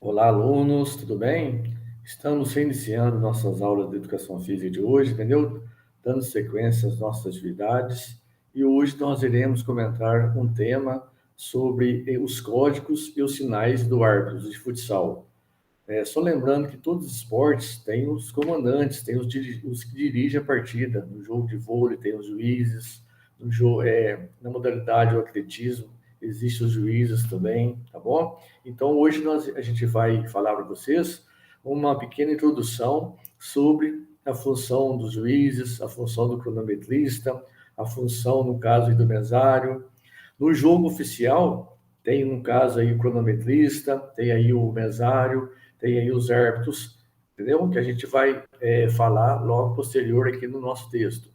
Olá, alunos, tudo bem? Estamos iniciando nossas aulas de educação física de hoje, entendeu? Dando sequência às nossas atividades. E hoje nós iremos comentar um tema sobre os códigos e os sinais do árbitro de futsal. Só lembrando que todos os esportes têm os comandantes, têm os que dirigem a partida. No jogo de vôlei tem os juízes, na modalidade do atletismo existem os juízes também, tá bom? Então hoje a gente vai falar para vocês uma pequena introdução sobre a função dos juízes, a função do cronometrista, a função, no caso, do mesário. No jogo oficial, tem, no caso, aí o cronometrista, tem aí o mesário, tem aí os árbitros, entendeu? Que a gente vai falar logo posterior aqui no nosso texto.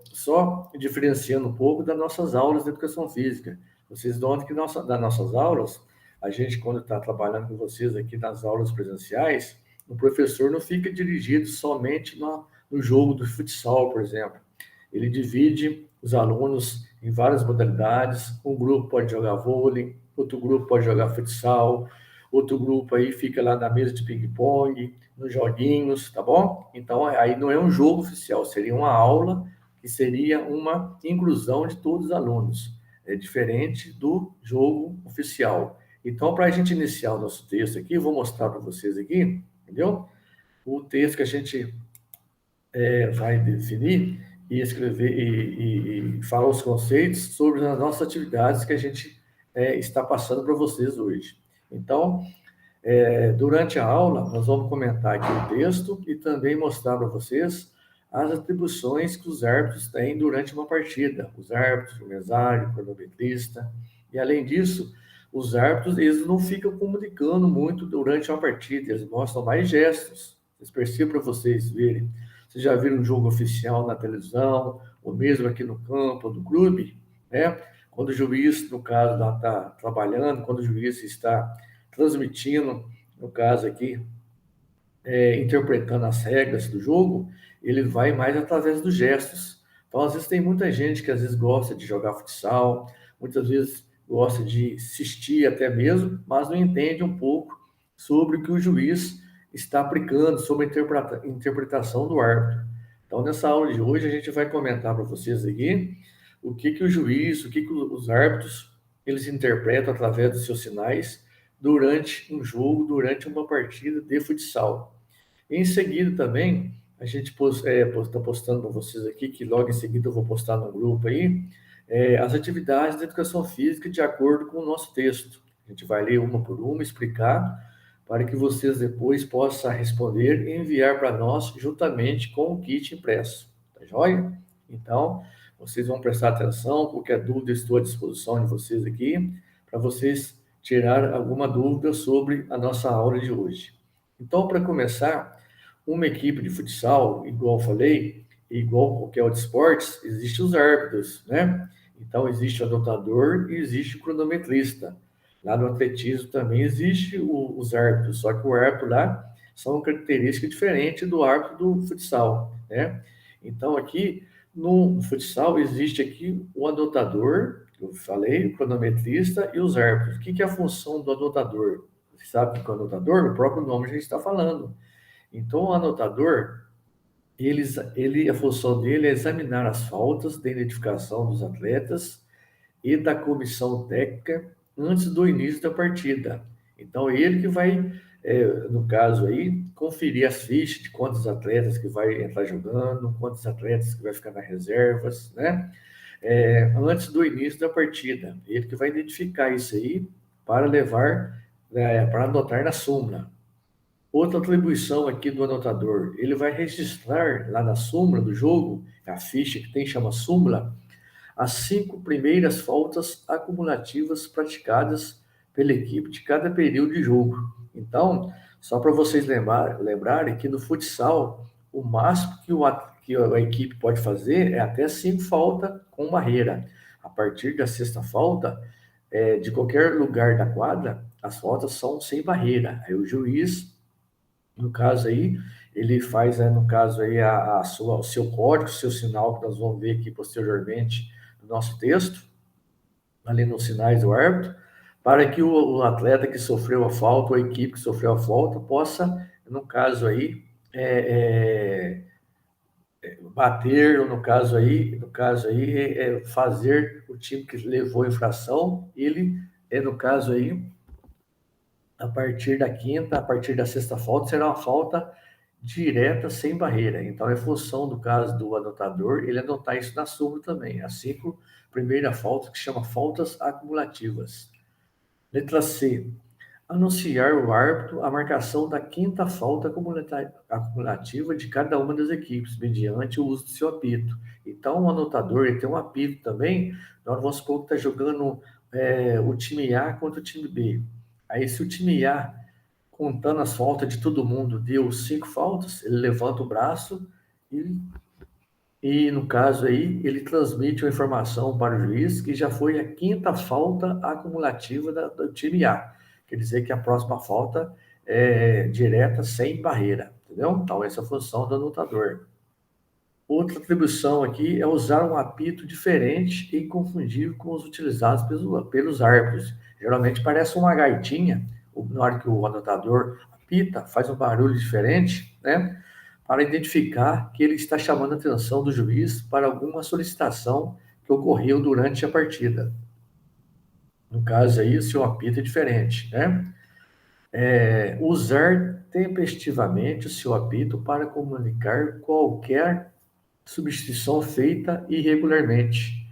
Só diferenciando um pouco das nossas aulas de educação física. Vocês notam que das nossas aulas, a gente, quando está trabalhando com vocês aqui nas aulas presenciais, o professor não fica dirigido somente no jogo do futsal, por exemplo. Ele divide os alunos em várias modalidades. Um grupo pode jogar vôlei, outro grupo pode jogar futsal, outro grupo aí fica lá na mesa de ping-pong, nos joguinhos, tá bom? Então, aí não é um jogo oficial, seria uma aula que seria uma inclusão de todos os alunos. É diferente do jogo oficial. Então, para a gente iniciar o nosso texto aqui, eu vou mostrar para vocês aqui, entendeu? O texto que a gente vai definir e escrever e falar os conceitos sobre as nossas atividades que a gente está passando para vocês hoje. Então, durante a aula, nós vamos comentar aqui o texto e também mostrar para vocês as atribuições que os árbitros têm durante uma partida. Os árbitros, o mesário, o cronometrista. E, além disso, os árbitros, eles não ficam comunicando muito durante uma partida, eles mostram mais gestos. Vocês percebem para vocês verem. Vocês já viram um jogo oficial na televisão, ou mesmo aqui no campo, do clube, né? Quando o juiz, no caso, lá está trabalhando, quando o juiz está transmitindo, no caso aqui, interpretando as regras do jogo, ele vai mais através dos gestos. Então, às vezes, tem muita gente que às vezes gosta de jogar futsal, muitas vezes gosta de assistir até mesmo, mas não entende um pouco sobre o que o juiz está aplicando, sobre a interpretação do árbitro. Então, nessa aula de hoje, a gente vai comentar para vocês aqui o que o juiz, o que os árbitros, eles interpretam através dos seus sinais durante um jogo, durante uma partida de futsal. Em seguida também, a gente está postando para vocês aqui, que logo em seguida eu vou postar no grupo aí, as atividades de educação física de acordo com o nosso texto. A gente vai ler uma por uma, explicar, para que vocês depois possam responder e enviar para nós juntamente com o kit impresso. Tá joia? Então, vocês vão prestar atenção, qualquer dúvida estou à disposição de vocês aqui, para vocês tirar alguma dúvida sobre a nossa aula de hoje. Então, para começar, uma equipe de futsal, igual eu falei, igual qualquer outro esporte, existem os árbitros, né? Então, existe o anotador e existe o cronometrista. Lá no atletismo também existe os árbitros, só que o árbitro lá são características diferentes do árbitro do futsal, né? Então, aqui no futsal existe aqui o anotador, eu falei, o cronometrista e os árbitros. O que é a função do anotador? Você sabe que o anotador, no próprio nome a gente está falando. Então, o anotador, a função dele é examinar as faltas de identificação dos atletas e da comissão técnica antes do início da partida. Então, ele que vai, no caso aí, conferir as fichas de quantos atletas que vai entrar jogando, quantos atletas que vai ficar nas reservas, né? Antes do início da partida. Ele que vai identificar isso aí para levar, para anotar na súmula. Outra atribuição aqui do anotador, ele vai registrar lá na súmula do jogo, a ficha que tem, chama súmula, as 5 primeiras faltas acumulativas praticadas pela equipe de cada período de jogo. Então, só para vocês lembrarem que no futsal, o máximo que a equipe pode fazer é até 5 faltas com barreira. A partir da sexta falta, de qualquer lugar da quadra, as faltas são sem barreira. Aí o juiz, no caso aí, ele faz, no caso aí, o seu código, o seu sinal, que nós vamos ver aqui posteriormente no nosso texto, ali nos sinais do árbitro, para que o atleta que sofreu a falta, ou a equipe que sofreu a falta, possa, no caso aí, bater, ou fazer o time que levou a infração, ele, no caso aí, a partir da quinta, a partir da sexta falta, será uma falta direta, sem barreira. Então, é função do caso do anotador, ele anotar isso na súmula também, assim como a primeira falta, que chama faltas acumulativas. Letra C. Anunciar o árbitro a marcação da quinta falta acumulativa de cada uma das equipes, mediante o uso do seu apito. Então, o anotador ele tem um apito também. Nós vamos supor que está jogando o time A contra o time B. Aí, se o time A, contando as faltas de todo mundo, deu 5 faltas, ele levanta o braço no caso aí, ele transmite uma informação para o juiz que já foi a quinta falta acumulativa do time A. Quer dizer que a próxima falta é direta, sem barreira, entendeu? Então, essa é a função do anotador. Outra atribuição aqui é usar um apito diferente e inconfundível com os utilizados pelos árbitros. Geralmente parece uma gaitinha, na hora que o anotador apita, faz um barulho diferente, né? Para identificar que ele está chamando a atenção do juiz para alguma solicitação que ocorreu durante a partida. No caso aí, o seu apito é diferente, né? Usar tempestivamente o seu apito para comunicar qualquer substituição feita irregularmente,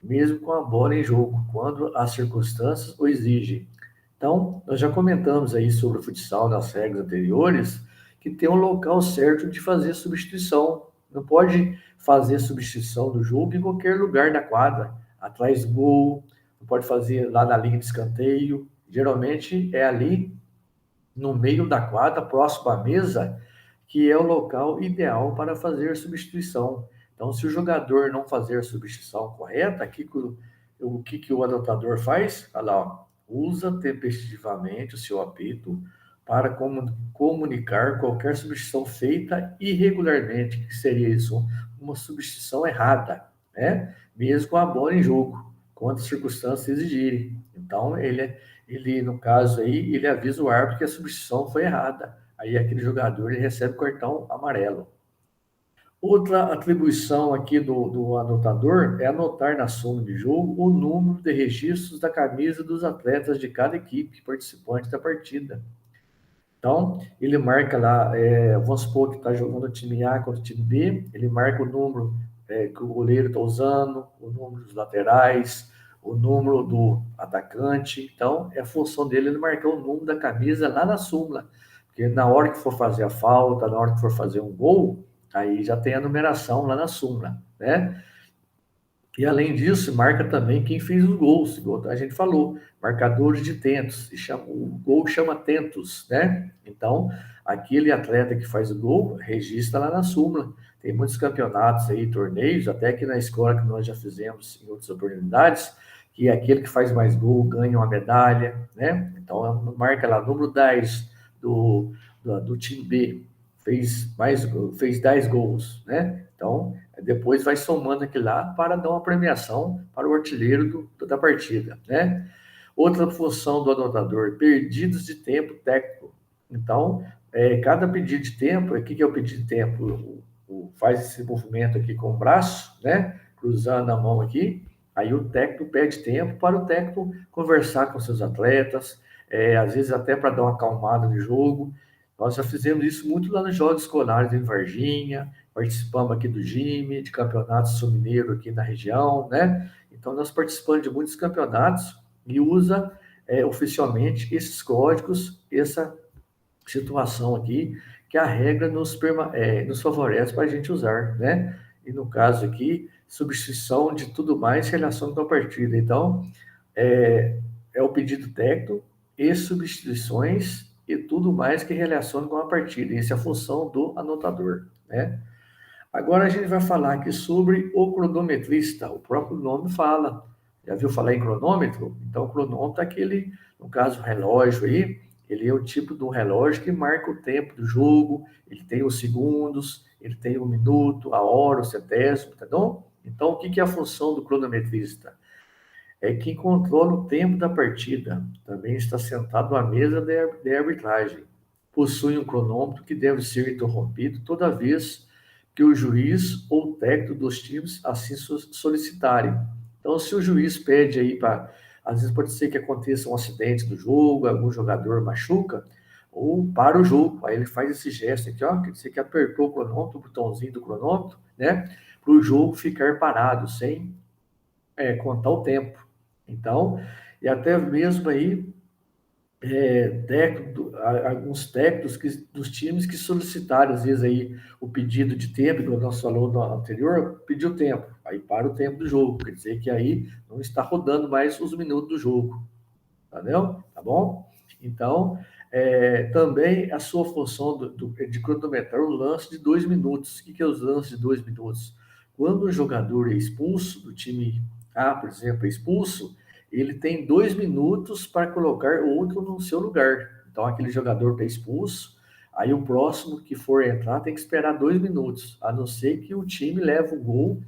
mesmo com a bola em jogo, quando as circunstâncias o exigem. Então, nós já comentamos aí sobre o futsal nas regras anteriores, que tem um local certo de fazer substituição. Não pode fazer substituição do jogo em qualquer lugar da quadra, atrás do gol, não pode fazer lá na linha de escanteio. Geralmente é ali no meio da quadra, próximo à mesa, que é o local ideal para fazer substituição. Então, se o jogador não fazer a substituição correta, o que o anotador faz? Olha lá, ó, usa tempestivamente o seu apito para comunicar qualquer substituição feita irregularmente, que seria isso? Uma substituição errada, né? Mesmo com a bola em jogo, quando as circunstâncias exigirem. Então, ele, no caso aí, ele avisa o árbitro que a substituição foi errada. Aí aquele jogador ele recebe cartão amarelo. Outra atribuição aqui do anotador é anotar na súmula de jogo o número de registros da camisa dos atletas de cada equipe participante da partida. Então, ele marca lá, vamos supor que está jogando o time A contra o time B, ele marca o número que o goleiro está usando, o número dos laterais, o número do atacante. Então, é a função dele ele marcar o número da camisa lá na súmula. Porque na hora que for fazer a falta, na hora que for fazer um gol, aí já tem a numeração lá na súmula, né? E além disso, marca também quem fez os gols. Igual a gente falou, marcadores de tentos. O gol chama tentos, né? Então, aquele atleta que faz o gol, registra lá na súmula. Tem muitos campeonatos aí, torneios, até aqui na escola que nós já fizemos em outras oportunidades, que aquele que faz mais gol ganha uma medalha, né? Então, marca lá, número 10 do time B, fez 10 gols, né? Então, depois vai somando aqui lá para dar uma premiação para o artilheiro da partida, né? Outra função do anotador, pedidos de tempo técnico. Então, cada pedido de tempo, o que é o pedido de tempo? Faz esse movimento aqui com o braço, né? Cruzando a mão aqui. Aí o técnico pede tempo para o técnico conversar com seus atletas, às vezes até para dar uma acalmada no jogo. Nós já fizemos isso muito lá nos Jogos Escolares em Varginha, participamos aqui do GIME, de campeonatos sul-mineiro aqui na região, né? Então, nós participamos de muitos campeonatos e usa oficialmente esses códigos, essa situação aqui, que a regra nos favorece para a gente usar, né? E no caso aqui, substituição de tudo mais relacionado com a partida. Então, é o pedido técnico e substituições e tudo mais que relaciona com a partida. Essa é a função do anotador, né? Agora a gente vai falar aqui sobre o cronometrista. O próprio nome fala. Já viu falar em cronômetro? Então, o cronômetro é aquele, no caso, o relógio aí, ele é o tipo do relógio que marca o tempo do jogo, ele tem os segundos, ele tem o minuto, a hora, o centésimo, tá bom? Então, o que é a função do cronometrista? é quem controla o tempo da partida. Também está sentado à mesa de arbitragem. Possui um cronômetro que deve ser interrompido toda vez que o juiz ou técnico dos times assim solicitarem. Então, se o juiz pede aí para... Às vezes pode ser que aconteça um acidente do jogo, algum jogador machuca, ou para o jogo. Aí ele faz esse gesto aqui, ó, que você que apertou o cronômetro, o botãozinho do cronômetro, né? Para o jogo ficar parado, sem contar o tempo. Então, e até mesmo aí, alguns técnicos dos times que solicitaram, às vezes, aí o pedido de tempo, como nós falamos no anterior, pediu tempo, aí para o tempo do jogo, quer dizer que aí não está rodando mais os minutos do jogo, entendeu? Tá bom? Então, também a sua função de cronometrar o lance de 2 minutos. O que é os lances de 2 minutos? Quando o jogador é expulso do time A, por exemplo, é expulso, ele tem 2 minutos para colocar outro no seu lugar. Então, aquele jogador está expulso, aí o próximo que for entrar tem que esperar 2 minutos, a não ser que o time leve o gol,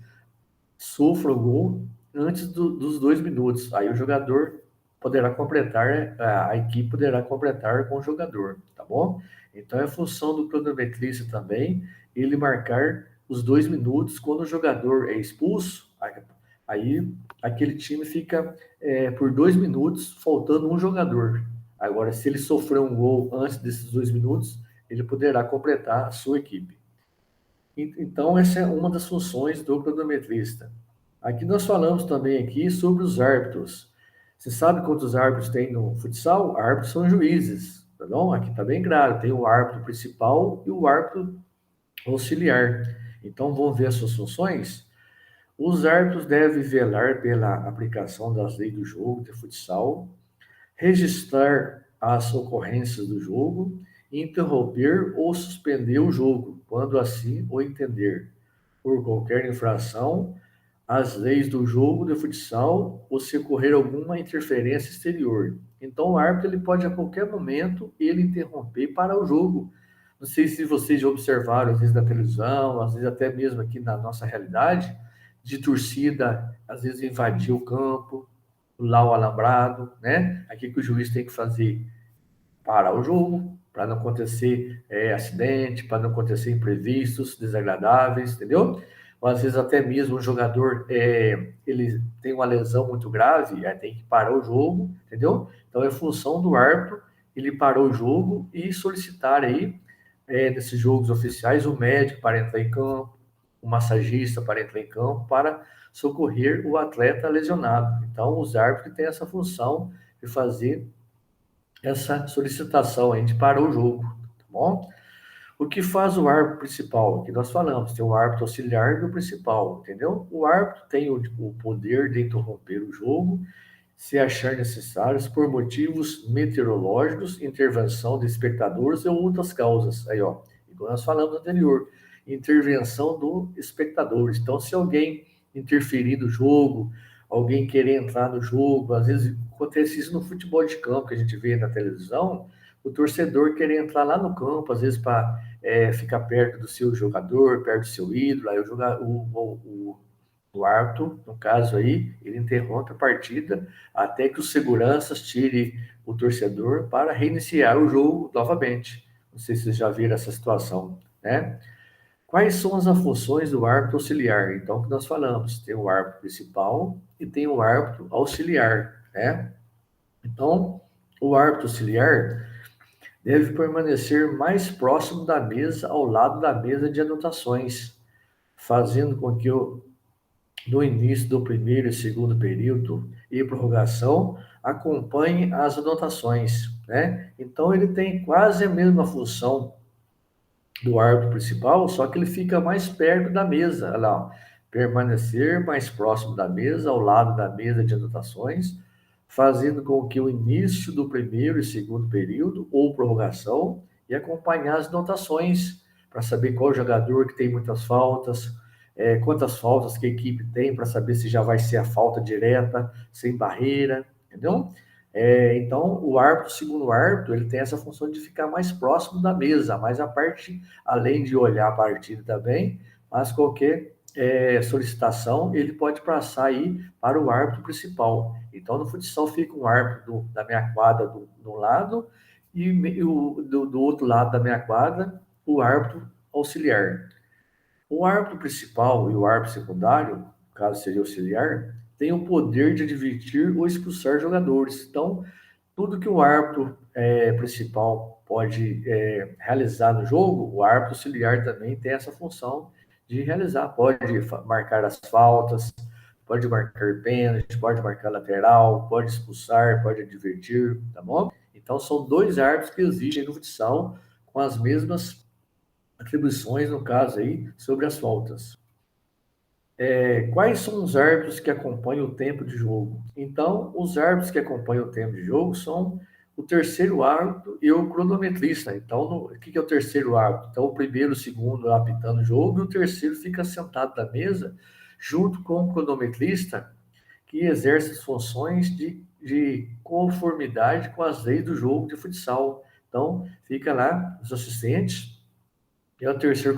sofra o gol antes dos 2 minutos. Aí o jogador poderá completar, a equipe poderá completar com o jogador, tá bom? Então é função do cronometrista também ele marcar os 2 minutos quando o jogador é expulso. Aí aquele time fica por 2 minutos faltando um jogador. Agora, se ele sofrer um gol antes desses 2 minutos, ele poderá completar a sua equipe. Então, essa é uma das funções do cronometrista. Aqui nós falamos também aqui sobre os árbitros. Você sabe quantos árbitros tem no futsal? Árbitros são juízes, tá bom? Aqui está bem claro, tem o árbitro principal e o árbitro auxiliar. Então, vamos ver as suas funções? Os árbitros devem velar pela aplicação das leis do jogo de futsal, registrar as ocorrências do jogo, interromper ou suspender o jogo, quando assim o entender, por qualquer infração às leis do jogo de futsal ou se ocorrer alguma interferência exterior. Então o árbitro ele pode a qualquer momento ele interromper para o jogo. Não sei se vocês já observaram, às vezes na televisão, às vezes até mesmo aqui na nossa realidade, de torcida, às vezes invadir o campo, lá o alambrado, né? Aqui que o juiz tem que fazer parar o jogo, para não acontecer acidente, para não acontecer imprevistos, desagradáveis, entendeu? Ou às vezes até mesmo o jogador ele tem uma lesão muito grave, aí tem que parar o jogo, entendeu? Então é função do árbitro ele parou o jogo e solicitar aí nesses jogos oficiais o médico para entrar em campo, o massagista para entrar em campo para socorrer o atleta lesionado. Então os árbitros têm essa função de fazer essa solicitação, a gente parou o jogo, tá bom? O que faz o árbitro principal? Que nós falamos, tem o árbitro auxiliar e o principal, entendeu? O árbitro tem o poder de interromper o jogo, se achar necessários, por motivos meteorológicos, intervenção de espectadores ou outras causas. Aí, ó, igual nós falamos anterior, intervenção do espectador. Então, se alguém interferir no jogo, alguém querer entrar no jogo, às vezes acontece isso no futebol de campo que a gente vê na televisão, o torcedor querer entrar lá no campo, às vezes para ficar perto do seu jogador, perto do seu ídolo, aí o árbitro, no caso aí, ele interrompe a partida até que os seguranças tirem o torcedor para reiniciar o jogo novamente. Não sei se vocês já viram essa situação, né? Quais são as funções do árbitro auxiliar? Então, o que nós falamos, tem o árbitro principal e tem o árbitro auxiliar, né? Então, o árbitro auxiliar deve permanecer mais próximo da mesa, ao lado da mesa de anotações, fazendo com que no início do primeiro e segundo período e prorrogação acompanhe as anotações, né? Então ele tem quase a mesma função do árbitro principal, só que ele fica mais perto da mesa, olha lá, ó, permanecer mais próximo da mesa, ao lado da mesa de anotações, fazendo com que o início do primeiro e segundo período ou prorrogação e acompanhar as anotações para saber qual jogador que tem muitas faltas, quantas faltas que a equipe tem para saber se já vai ser a falta direta, sem barreira, entendeu? Então, o árbitro, segundo o árbitro, ele tem essa função de ficar mais próximo da mesa, mas a parte, além de olhar a partida também, mas qualquer solicitação, ele pode passar aí para o árbitro principal. Então, no futsal fica um árbitro da minha quadra do lado e do outro lado da minha quadra, o árbitro auxiliar. O árbitro principal e o árbitro secundário, no caso seria auxiliar, tem o poder de advertir ou expulsar jogadores. Então, tudo que o árbitro principal pode realizar no jogo, o árbitro auxiliar também tem essa função de realizar. Pode marcar as faltas, pode marcar pênalti, pode marcar lateral, pode expulsar, pode advertir, tá bom? Então, são dois árbitros que existem no futsal com as mesmas atribuições, no caso aí, sobre as faltas. Quais são os árbitros que acompanham o tempo de jogo? Então, os árbitros que acompanham o tempo de jogo são o terceiro árbitro e o cronometrista. Então, o que é o terceiro árbitro? Então, o primeiro, o segundo apitando o jogo e o terceiro fica sentado na mesa junto com o cronometrista que exerce as funções de conformidade com as leis do jogo de futsal. Então, fica lá os assistentes e é o terceiro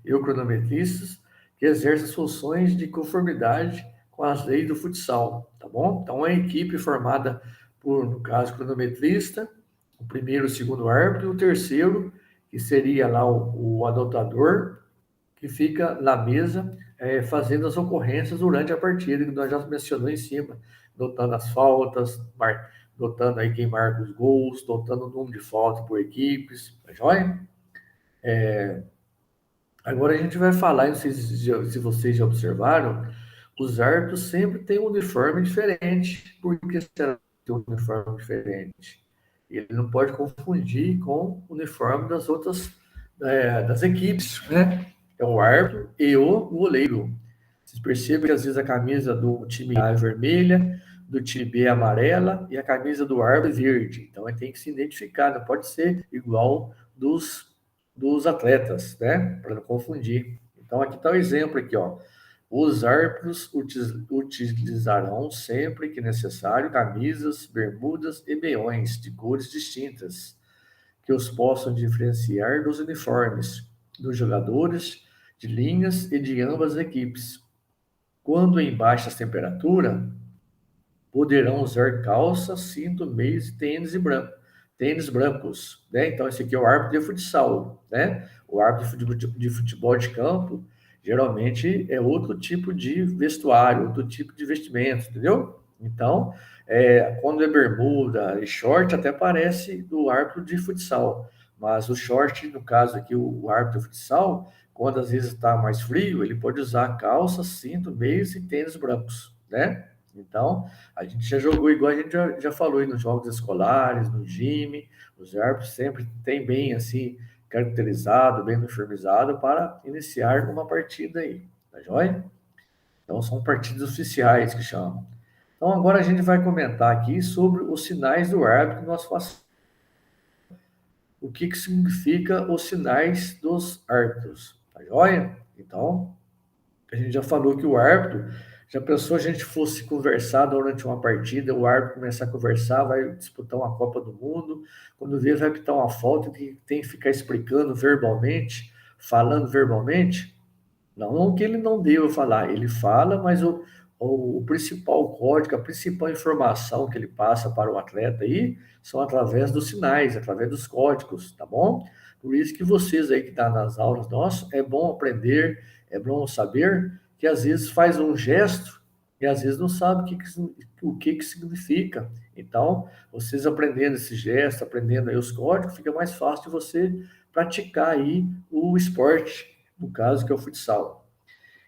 e o cronometrista que exerce as funções de conformidade com as leis do futsal, tá bom? Então, é a equipe formada por, no caso, cronometrista, o primeiro, o segundo árbitro, e o terceiro, que seria lá o anotador, que fica na mesa fazendo as ocorrências durante a partida, que nós já mencionamos em cima, notando as faltas, notando aí quem marca os gols, notando o número de faltas por equipes, tá joia? Agora a gente vai falar, não sei se vocês já observaram, os árbitros sempre têm um uniforme diferente. Por que será que tem um uniforme diferente? Ele não pode confundir com o uniforme das outras das equipes, né? É o árbitro e o goleiro. Vocês percebem que às vezes a camisa do time A é vermelha, do time B é amarela e a camisa do árbitro é verde. Então ele tem que se identificar, não pode ser igual dos atletas, né? Para não confundir. Então aqui está o exemplo aqui, ó. Os árbitros utilizarão sempre que necessário camisas, bermudas e meiões de cores distintas, que os possam diferenciar dos uniformes dos jogadores, de linhas e de ambas as equipes. Quando em baixas temperaturas, poderão usar calça, cinto, meias e tênis brancos, né? Então, esse aqui é o árbitro de futsal, né? O árbitro de futebol de campo, geralmente, é outro tipo de vestuário, outro tipo de vestimento, entendeu? Então, quando é bermuda e short, até parece do árbitro de futsal, mas o short, no caso aqui, o árbitro de futsal, quando às vezes está mais frio, ele pode usar calça, cinto, meias e tênis brancos, né? Então, a gente já jogou igual a gente já falou aí nos jogos escolares, no time, os árbitros sempre tem bem assim, caracterizado, bem uniformizado para iniciar uma partida aí, tá joia? Então, são partidas oficiais que chamam. Então, agora a gente vai comentar aqui sobre os sinais do árbitro que nós fazemos. O que significa os sinais dos árbitros, tá joia? Então, a gente já falou que o árbitro, já pensou se a gente fosse conversar durante uma partida, o árbitro começar a conversar, vai disputar uma Copa do Mundo, quando vê vai pitar uma falta, tem que ficar explicando verbalmente, falando verbalmente? Não que ele não deva falar, ele fala, mas o principal código, a principal informação que ele passa para o atleta aí, são através dos sinais, através dos códigos, tá bom? Por isso que vocês aí que estão nas aulas nossas, é bom aprender, é bom saber que às vezes faz um gesto e às vezes não sabe o que significa. Então, vocês aprendendo esse gesto, aprendendo aí os códigos, fica mais fácil de você praticar aí o esporte, no caso que é o futsal.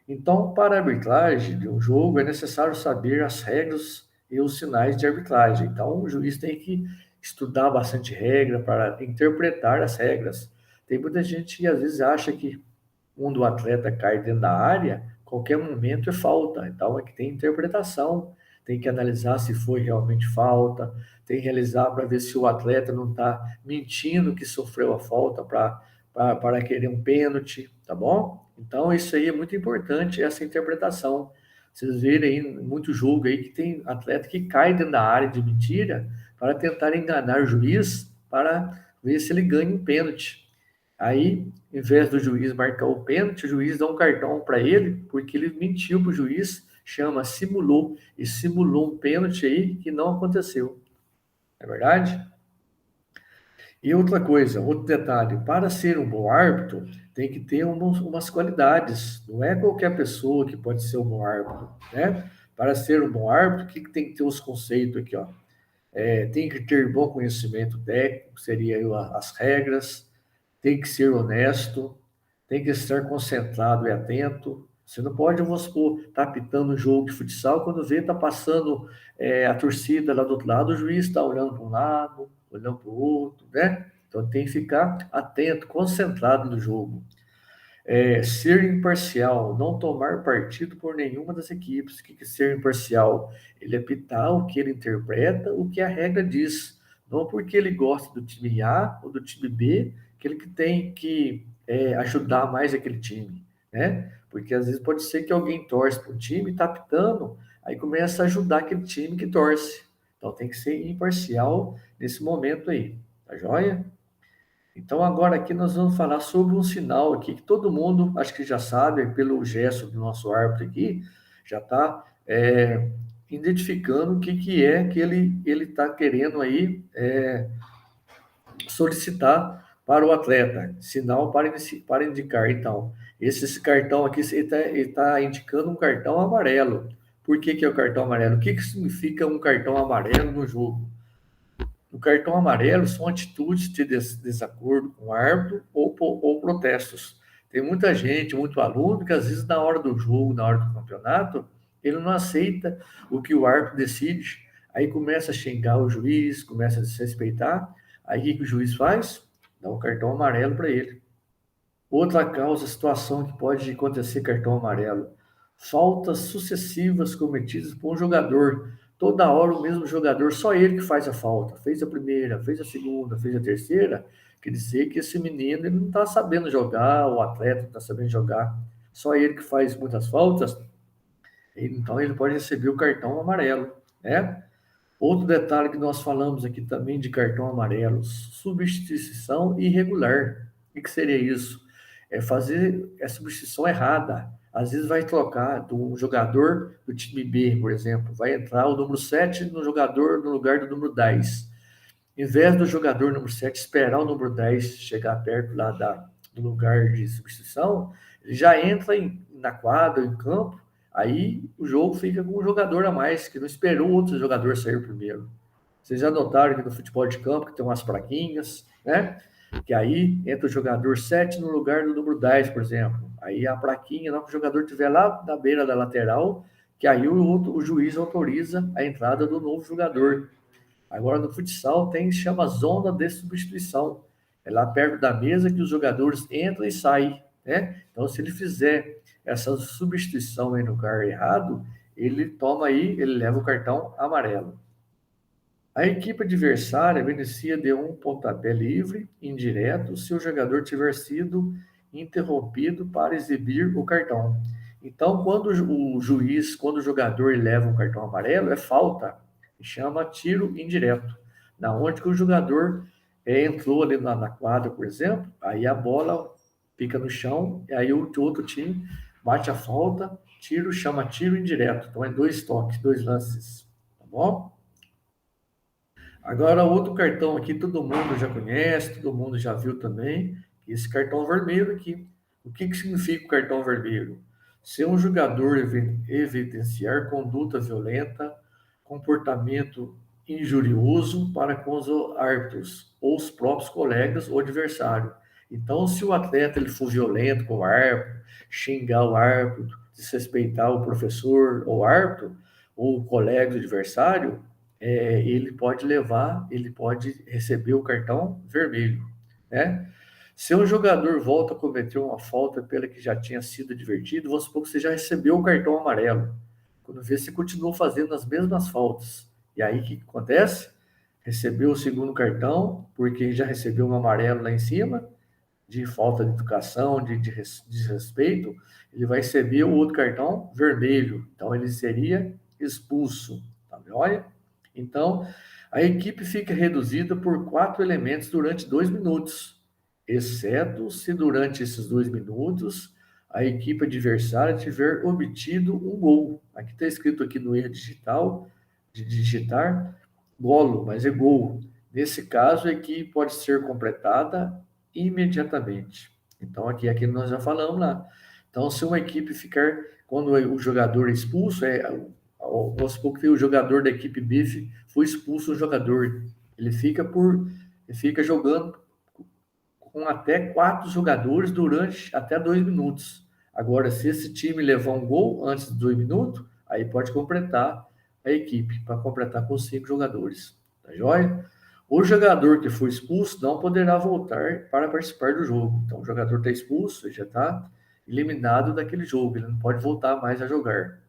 Então, para a arbitragem de um jogo, é necessário saber as regras e os sinais de arbitragem. Então, o juiz tem que estudar bastante regra para interpretar as regras. Tem muita gente que às vezes acha que quando o atleta cai dentro da área, qualquer momento é falta. Então, é que tem interpretação, tem que analisar se foi realmente falta, tem que realizar para ver se o atleta não está mentindo que sofreu a falta para querer um pênalti, tá bom? Então, isso aí é muito importante, essa interpretação. Vocês verem aí muito jogo aí que tem atleta que cai dentro da área de mentira para tentar enganar o juiz para ver se ele ganha um pênalti. Aí, em vez do juiz marcar o pênalti, o juiz dá um cartão para ele, porque ele mentiu para o juiz, simulou, e simulou um pênalti aí que não aconteceu. É verdade? E outra coisa, outro detalhe, para ser um bom árbitro, tem que ter umas qualidades. Não é qualquer pessoa que pode ser um bom árbitro, né? Para ser um bom árbitro, o que tem que ter os conceitos aqui, ó? Tem que ter bom conhecimento técnico, seria as regras, tem que ser honesto, tem que estar concentrado e atento. Você não pode, vamos supor, estar apitando um jogo de futsal, quando vê, está passando a torcida lá do outro lado, o juiz está olhando para um lado, olhando para o outro, né? Então tem que ficar atento, concentrado no jogo. Ser imparcial, não tomar partido por nenhuma das equipes. O que é ser imparcial? Ele apitar o que ele interpreta, o que a regra diz. Não porque ele gosta do time A ou do time B, que ele tem que ajudar mais aquele time, né? Porque às vezes pode ser que alguém torce para o time e está apitando, aí começa a ajudar aquele time que torce. Então tem que ser imparcial nesse momento aí, tá joia? Então, agora aqui nós vamos falar sobre um sinal aqui que todo mundo, acho que já sabe, pelo gesto do nosso árbitro aqui, já está identificando o que é que ele está querendo aí solicitar para o atleta. Sinal para indicar. Então, esse cartão aqui, ele tá indicando um cartão amarelo. Por que é o cartão amarelo? O que significa um cartão amarelo no jogo? O cartão amarelo são atitudes de desacordo com o árbitro ou protestos. Tem muita gente, muito aluno, que às vezes na hora do jogo, na hora do campeonato, ele não aceita o que o árbitro decide. Aí começa a xingar o juiz, começa a desrespeitar. Aí o que o juiz faz? Dá um cartão amarelo para ele. Outra causa, situação que pode acontecer cartão amarelo. Faltas sucessivas cometidas por um jogador. Toda hora o mesmo jogador, só ele que faz a falta. Fez a primeira, fez a segunda, fez a terceira. Quer dizer que esse menino ele não está sabendo jogar, o atleta não está sabendo jogar. Só ele que faz muitas faltas. Então ele pode receber o cartão amarelo, né? Outro detalhe que nós falamos aqui também de cartão amarelo, substituição irregular. O que seria isso? É fazer a substituição errada. Às vezes vai trocar de um jogador do time B, por exemplo, vai entrar o número 7 no jogador no lugar do número 10. Em vez do jogador número 7 esperar o número 10 chegar perto lá do lugar de substituição, ele já entra na quadra, em campo, aí o jogo fica com um jogador a mais, que não esperou o outro jogador sair primeiro. Vocês já notaram que no futebol de campo que tem umas plaquinhas, né? Que aí entra o jogador 7 no lugar do número 10, por exemplo. Aí a plaquinha, não que o jogador estiver lá na beira da lateral, que aí o juiz autoriza a entrada do novo jogador. Agora no futsal chama zona de substituição. É lá perto da mesa que os jogadores entram e saem, né? Então, se ele fizer essa substituição no lugar errado, ele toma aí, ele leva o cartão amarelo. A equipe adversária beneficia de um pontapé livre, indireto, se o jogador tiver sido interrompido para exibir o cartão. Então, quando o juiz, quando o jogador leva um cartão amarelo, é falta, chama tiro indireto, na onde que o jogador entrou ali na quadra, por exemplo, aí a bola fica no chão, e aí o outro time bate a falta, chama tiro indireto. Então, é 2 toques, 2 lances, tá bom? Agora, outro cartão aqui, todo mundo já conhece, todo mundo já viu também, esse cartão vermelho aqui. O que significa o cartão vermelho? Se um jogador evidenciar conduta violenta, comportamento injurioso para com os árbitros, ou os próprios colegas ou adversário. Então, se o atleta ele for violento com o árbitro, xingar o árbitro, desrespeitar o professor ou árbitro, ou o colega do adversário, ele pode receber o cartão vermelho, né? Se um jogador volta a cometer uma falta pela que já tinha sido advertido, vamos supor que você já recebeu o cartão amarelo. Quando vê, você continua fazendo as mesmas faltas. E aí, o que acontece? Recebeu o segundo cartão, porque já recebeu um amarelo lá em cima, de falta de educação, de desrespeito, ele vai receber o outro cartão vermelho. Então, ele seria expulso. Tá bem? Então, a equipe fica reduzida por 4 elementos durante 2 minutos. exceto se durante esses 2 minutos a equipe adversária tiver obtido um gol. Aqui está escrito aqui no erro digital, de digitar golo, mas é gol. Nesse caso, a equipe pode ser completada imediatamente. Então, aqui nós já falamos lá. Então, se uma equipe ficar, quando o jogador é expulso, vamos supor que o jogador da equipe B foi expulso, o jogador, ele fica jogando com até 4 jogadores durante até 2 minutos. Agora, se esse time levar um gol antes de 2 minutos, aí pode completar a equipe, para completar com 5 jogadores. Tá joia? O jogador que foi expulso não poderá voltar para participar do jogo. Então, o jogador está expulso, ele já está eliminado daquele jogo, ele não pode voltar mais a jogar.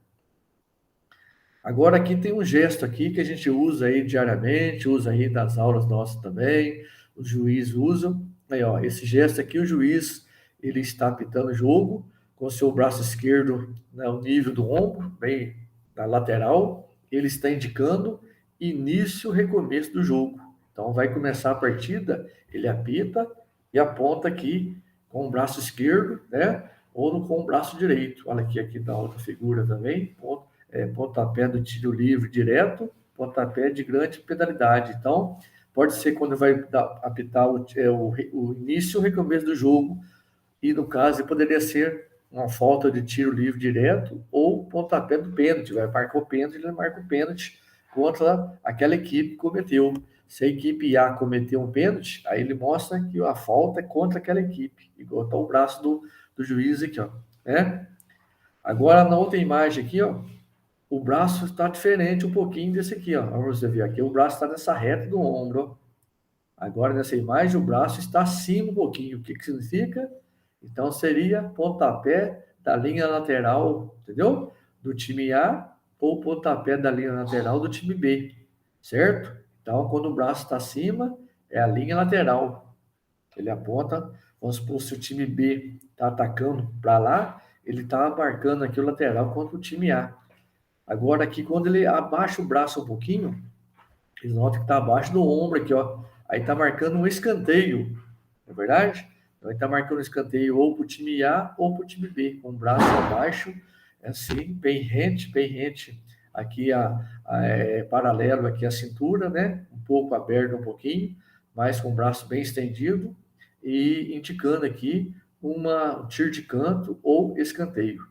Agora, aqui tem um gesto aqui que a gente usa aí diariamente, usa aí nas aulas nossas também, os juízes usam. Aí, ó, esse gesto aqui, o juiz, ele está apitando o jogo com o seu braço esquerdo no nível do ombro, bem na lateral, ele está indicando início, recomeço do jogo. Então, vai começar a partida, ele apita e aponta aqui com o braço esquerdo, né? Ou com o braço direito. Olha aqui da outra figura também, pontapé do tiro livre direto, pontapé de grande penalidade. Então, pode ser quando vai apitar o início ou recomeço do jogo, e no caso poderia ser uma falta de tiro livre direto ou pontapé do pênalti. Vai marcar o pênalti, ele marca o pênalti contra aquela equipe que cometeu. Se a equipe A cometeu um pênalti, aí ele mostra que a falta é contra aquela equipe, igual está o braço do juiz aqui, ó, né? Agora, na outra imagem aqui, ó, o braço está diferente um pouquinho desse aqui, ó. Vamos ver aqui, o braço está nessa reta do ombro, ó. Agora, nessa imagem, o braço está acima um pouquinho. O que significa? Então, seria pontapé da linha lateral, entendeu? Do time A ou pontapé da linha lateral do time B, certo? Então, quando o braço está acima, é a linha lateral. Ele aponta, vamos supor, se o time B está atacando para lá, ele está marcando aqui o lateral contra o time A. Agora, aqui, quando ele abaixa o braço um pouquinho, eles notam que está abaixo do ombro aqui, ó. Aí está marcando um escanteio, não é verdade? Então, ele está marcando um escanteio ou para o time A ou para o time B, com o braço abaixo, assim, bem rente. Aqui paralelo aqui à cintura, né? Um pouco aberto um pouquinho, mas com o braço bem estendido e indicando aqui um tiro de canto ou escanteio.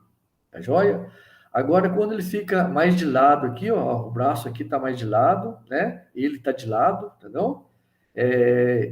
Tá joia? Agora, quando ele fica mais de lado aqui, ó, o braço aqui está mais de lado, né? Ele está de lado, entendeu?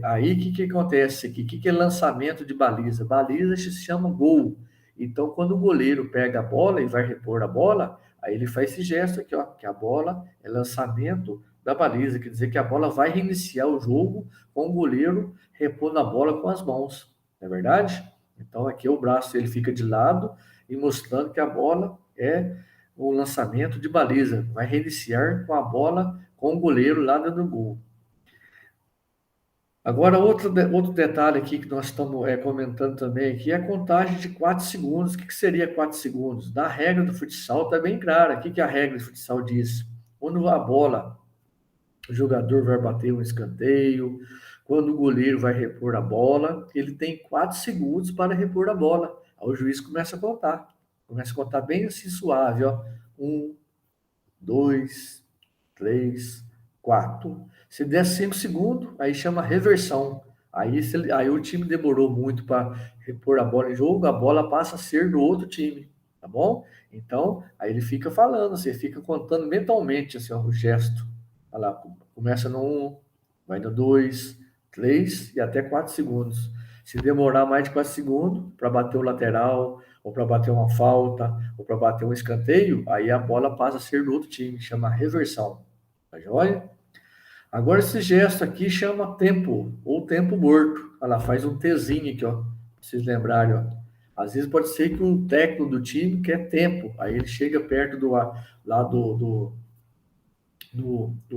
Aí, o que acontece aqui? O que é lançamento de baliza? Baliza se chama gol. Então, quando o goleiro pega a bola e vai repor a bola, aí ele faz esse gesto aqui, ó, que a bola é lançamento da baliza, quer dizer que a bola vai reiniciar o jogo com o goleiro repondo a bola com as mãos, não é verdade? Então, aqui o braço ele fica de lado e mostrando que a bola é o lançamento de baliza, vai reiniciar com a bola com o goleiro lá dentro do gol. Agora, outro detalhe aqui que nós estamos comentando também aqui é a contagem de 4 segundos. O que seria 4 segundos? Na regra do futsal está bem clara. O que a regra do futsal diz? Quando a bola, o jogador vai bater um escanteio, quando o goleiro vai repor a bola, ele tem 4 segundos para repor a bola. Aí o juiz começa a contar. Começa a contar bem assim suave, ó. 1, 2, 3, 4. Se der 5 segundos, aí chama reversão. Aí o time demorou muito para repor a bola em jogo, a bola passa a ser do outro time, tá bom? Então, aí ele fica falando, você fica contando mentalmente assim, ó, o gesto. Olha lá, começa no 1, vai no 2, 3 e até 4 segundos. Se demorar mais de 4 segundos para bater o lateral, ou para bater uma falta, ou para bater um escanteio, aí a bola passa a ser do outro time, chama reversão. Tá joia? Agora esse gesto aqui chama tempo, ou tempo morto. Ela faz um Tzinho aqui, ó, pra vocês lembrarem, ó. Às vezes pode ser que um técnico do time quer tempo, aí ele chega perto lá do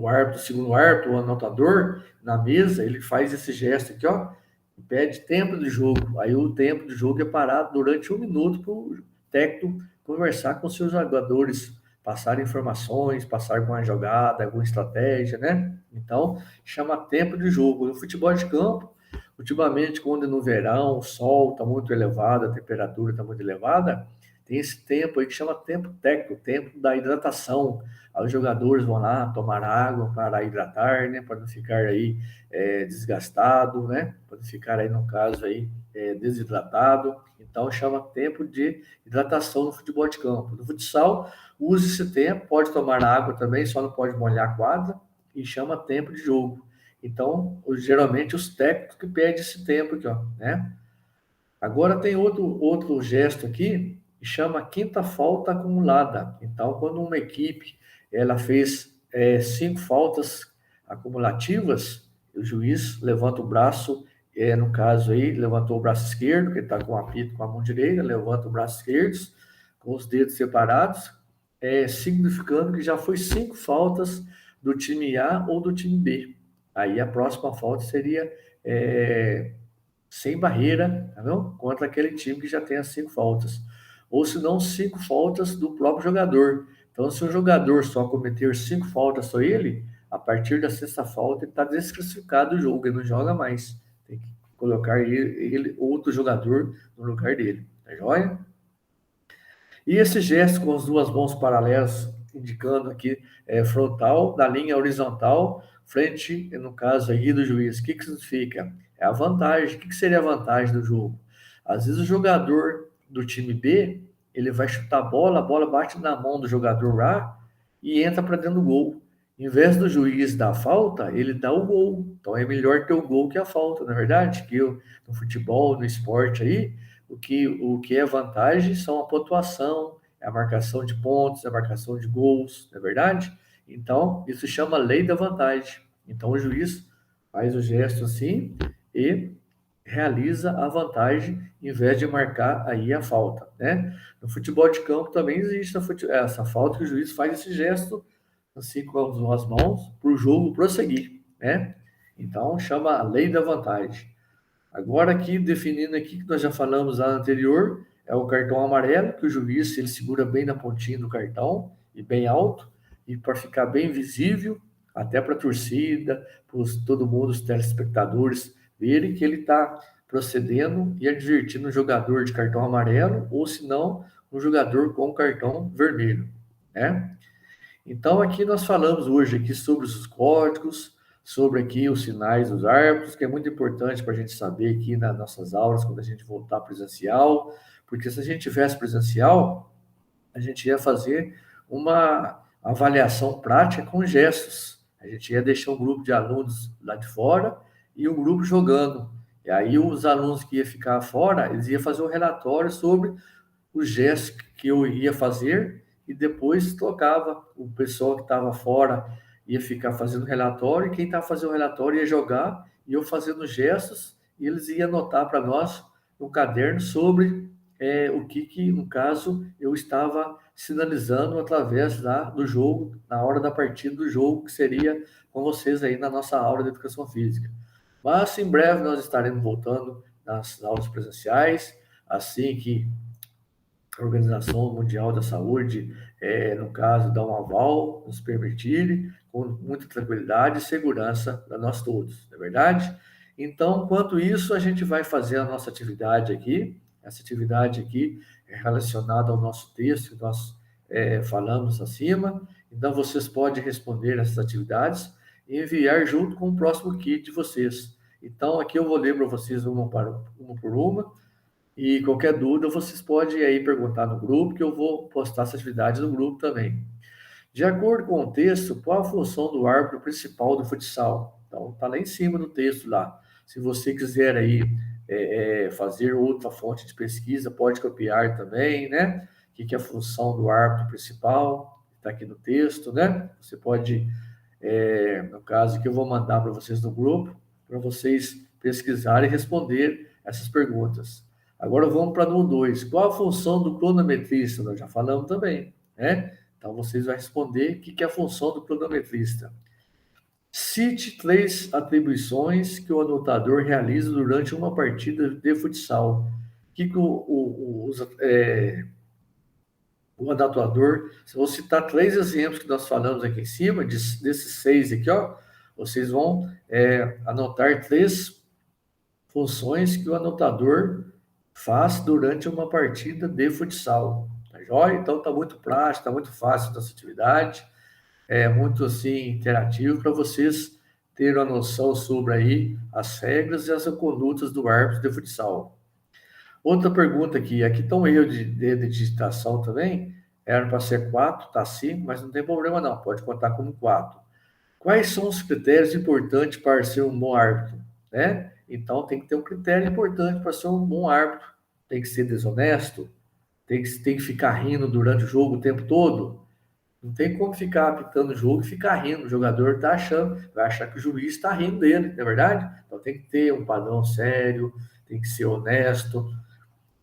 árbitro, segundo árbitro, o anotador, na mesa, ele faz esse gesto aqui, ó, e pede tempo de jogo. Aí o tempo de jogo é parado durante 1 minuto para o técnico conversar com seus jogadores, passar informações, passar alguma jogada, alguma estratégia, né? Então, chama tempo de jogo. No futebol de campo, ultimamente, quando no verão o sol está muito elevado, a temperatura está muito elevada, tem esse tempo aí que chama tempo técnico, tempo da hidratação. Aí os jogadores vão lá tomar água para hidratar, né? Para não ficar aí desgastado, né? Para não ficar aí, no caso aí, desidratado. Então chama tempo de hidratação no futebol de campo. No futsal, use esse tempo, pode tomar água também, só não pode molhar a quadra, e chama tempo de jogo. Então, geralmente os técnicos que pedem esse tempo aqui, ó, né? Agora tem outro gesto aqui que chama quinta falta acumulada. Então, quando uma equipe ela fez 5 faltas acumulativas, o juiz levanta o braço, no caso aí, levantou o braço esquerdo, que está com o apito com a mão direita, levanta o braço esquerdo, com os dedos separados, significando que já foi 5 faltas do time A ou do time B. Aí a próxima falta seria sem barreira, tá vendo? Contra aquele time que já tem as 5 faltas. Ou se não, 5 faltas do próprio jogador. Então, se o jogador só cometer 5 faltas, só ele, a partir da sexta falta, ele está desclassificado do jogo, ele não joga mais. Tem que colocar ele outro jogador no lugar dele. Tá joia? E esse gesto com as duas mãos paralelas, indicando aqui frontal, na linha horizontal, frente, no caso aí do juiz. O que significa? É a vantagem. O que seria a vantagem do jogo? Às vezes o jogador do time B, ele vai chutar a bola bate na mão do jogador A e entra para dentro do gol. Em vez do juiz dar a falta, ele dá o gol. Então é melhor ter o gol que a falta, na é verdade? Que no futebol, no esporte aí, o que é vantagem são a pontuação, a marcação de pontos, a marcação de gols, não é verdade? Então, isso chama lei da vantagem. Então, o juiz faz o gesto assim e realiza a vantagem em vez de marcar aí a falta, né? No futebol de campo também existe essa falta que o juiz faz esse gesto assim com as mãos para o jogo prosseguir, né? Então, chama a lei da vantagem. Agora aqui, definindo aqui, que nós já falamos lá anterior, é o cartão amarelo, que o juiz ele segura bem na pontinha do cartão e bem alto, e para ficar bem visível, até para a torcida, para todo mundo, os telespectadores, verem que ele está procedendo e advertindo o jogador de cartão amarelo, ou se não, um jogador com cartão vermelho, né? Então, aqui nós falamos hoje aqui sobre os códigos, sobre aqui os sinais dos árbitros, que é muito importante para a gente saber aqui nas nossas aulas, quando a gente voltar presencial, porque se a gente tivesse presencial, a gente ia fazer uma avaliação prática com gestos. A gente ia deixar um grupo de alunos lá de fora e um grupo jogando. E aí os alunos que iam ficar fora, eles iam fazer um relatório sobre os gestos que eu ia fazer e depois tocava. O pessoal que estava fora ia ficar fazendo relatório e quem estava fazendo o relatório ia jogar e eu fazendo gestos e eles iam anotar para nós no caderno sobre o que, no caso, eu estava sinalizando através do jogo, na hora da partida do jogo, que seria com vocês aí na nossa aula de Educação Física. Mas em breve nós estaremos voltando nas aulas presenciais, assim que a Organização Mundial da Saúde, no caso, dá um aval, nos permitir, com muita tranquilidade e segurança para nós todos, não é verdade? Então, enquanto isso, a gente vai fazer a nossa atividade aqui. Essa atividade aqui é relacionada ao nosso texto que nós falamos acima. Então, vocês podem responder essas atividades e enviar junto com o próximo kit de vocês. Então, aqui eu vou ler para vocês uma por uma. E qualquer dúvida, vocês podem aí perguntar no grupo, que eu vou postar essa atividade no grupo também. De acordo com o texto, qual a função do árbitro principal do futsal? Então, está lá em cima do texto lá. Se você quiser aí fazer outra fonte de pesquisa, pode copiar também, né? O que é a função do árbitro principal? Está aqui no texto, né? Você pode, no caso que eu vou mandar para vocês no grupo, para vocês pesquisarem e responder essas perguntas. Agora vamos para o 2. Qual a função do cronometrista? Nós já falamos também, né? Então vocês vão responder o que é a função do cronometrista. Cite 3 atribuições que o anotador realiza durante uma partida de futsal. Que o anotador, vou citar 3 exemplos que nós falamos aqui em cima, desses 6 aqui, ó, vocês vão anotar 3 funções que o anotador faz durante uma partida de futsal. Tá joia? Então tá muito prático, tá muito fácil essa atividade, é muito assim interativo para vocês terem uma noção sobre aí as regras e as condutas do árbitro de futsal. Outra pergunta aqui está um erro de digitação também, era para ser 4, tá 5, mas não tem problema não, pode contar como 4. Quais são os critérios importantes para ser um bom árbitro, né? Então tem que ter um critério importante para ser um bom árbitro. Tem que ser desonesto, tem que ficar rindo durante o jogo o tempo todo. Não tem como ficar apitando o jogo e ficar rindo. O jogador vai achar que o juiz está rindo dele, não é verdade? Então tem que ter um padrão sério, tem que ser honesto,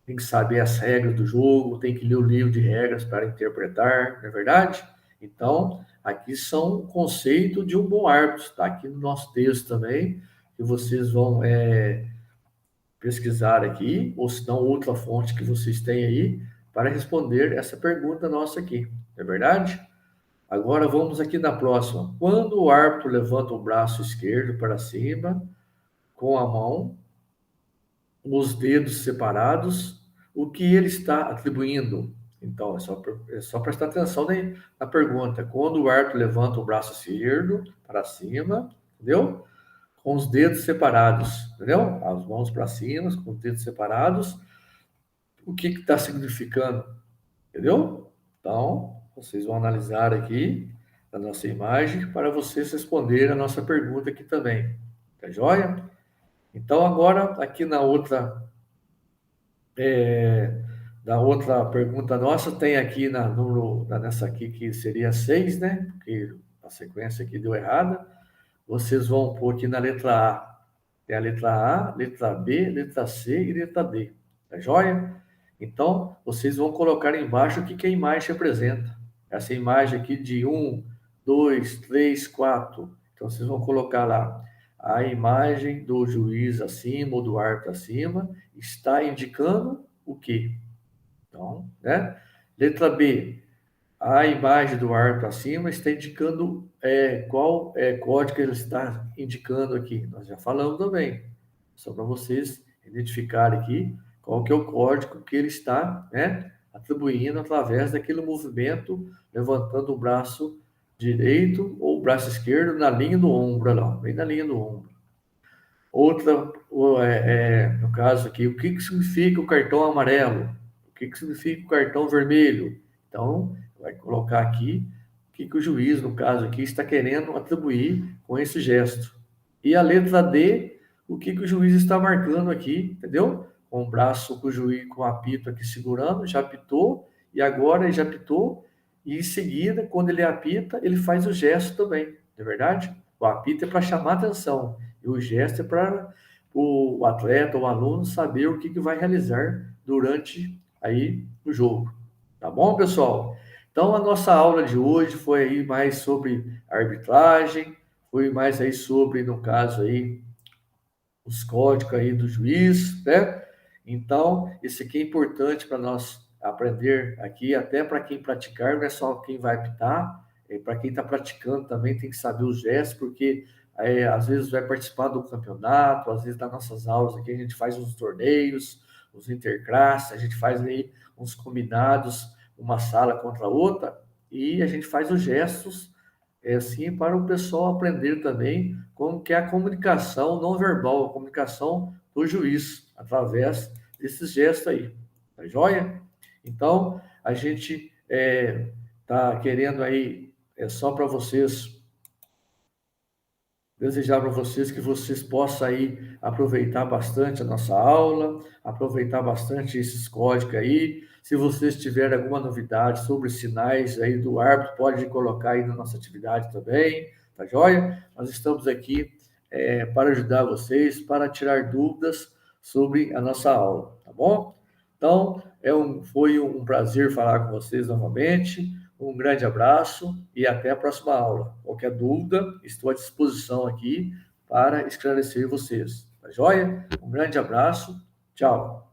tem que saber as regras do jogo, tem que ler o livro de regras para interpretar, não é verdade? Então, aqui são o conceito de um bom árbitro, está aqui no nosso texto também, que vocês vão pesquisar aqui, ou se não, outra fonte que vocês têm aí, para responder essa pergunta nossa aqui, não é verdade? Agora vamos aqui na próxima. Quando o árbitro levanta o braço esquerdo para cima, com a mão, os dedos separados, o que ele está atribuindo? Então, é só prestar atenção na pergunta. Quando o árbitro levanta o braço esquerdo para cima, entendeu? Com os dedos separados, entendeu? As mãos para cima, com os dedos separados, o que está significando? Entendeu? Então, vocês vão analisar aqui a nossa imagem para vocês responderem a nossa pergunta aqui também. Tá joia? Então, agora, aqui na outra pergunta nossa, tem aqui nessa aqui que seria 6, né? Porque a sequência aqui deu errada. Vocês vão pôr aqui na letra A. Tem a letra A, letra B, letra C e letra D. Tá joia? Então, vocês vão colocar embaixo o que a imagem representa. Essa imagem aqui de 1, 2, 3, 4. Então, vocês vão colocar lá a imagem do juiz acima ou do árbitro acima está indicando o quê? Então, né? Letra B, a imagem do árbitro acima está indicando qual código ele está indicando aqui. Nós já falamos também. Só para vocês identificarem aqui qual que é o código que ele está, né, atribuindo através daquele movimento, levantando o braço direito ou o braço esquerdo na linha do ombro, lá, bem na linha do ombro. Outra, no caso aqui, o que significa o cartão amarelo? O que significa o cartão vermelho? Então, vai colocar aqui o que o juiz, no caso aqui, está querendo atribuir com esse gesto. E a letra D, o que o juiz está marcando aqui, entendeu? Com o braço, com o juiz, com o apito aqui segurando, já apitou, e agora ele já apitou, e em seguida, quando ele apita, ele faz o gesto também, não é verdade? O apito é para chamar atenção. E o gesto é para o atleta, o aluno, saber o que vai realizar durante aí o jogo. Tá bom, pessoal? Então, a nossa aula de hoje foi aí mais sobre arbitragem, foi mais aí sobre, no caso aí, os códigos aí do juiz, né? Então, isso aqui é importante para nós aprender aqui, até para quem praticar, não é só quem vai apitar, para quem está praticando também tem que saber os gestos, porque às vezes vai participar do campeonato, às vezes das nossas aulas aqui a gente faz uns torneios, uns interclasses, a gente faz aí uns combinados, uma sala contra a outra, e a gente faz os gestos assim para o pessoal aprender também como que é a comunicação não verbal, a comunicação do juiz, através desses gestos aí, tá joia? Então, a gente tá querendo aí, só para vocês, desejar para vocês que vocês possam aí aproveitar bastante a nossa aula, aproveitar bastante esses códigos aí. Se vocês tiverem alguma novidade sobre sinais aí do árbitro, pode colocar aí na nossa atividade também, tá joia? Nós estamos aqui para ajudar vocês, para tirar dúvidas sobre a nossa aula, tá bom? Então, foi um prazer falar com vocês novamente. Um grande abraço e até a próxima aula. Qualquer dúvida, estou à disposição aqui para esclarecer vocês. Tá joia? Um grande abraço. Tchau.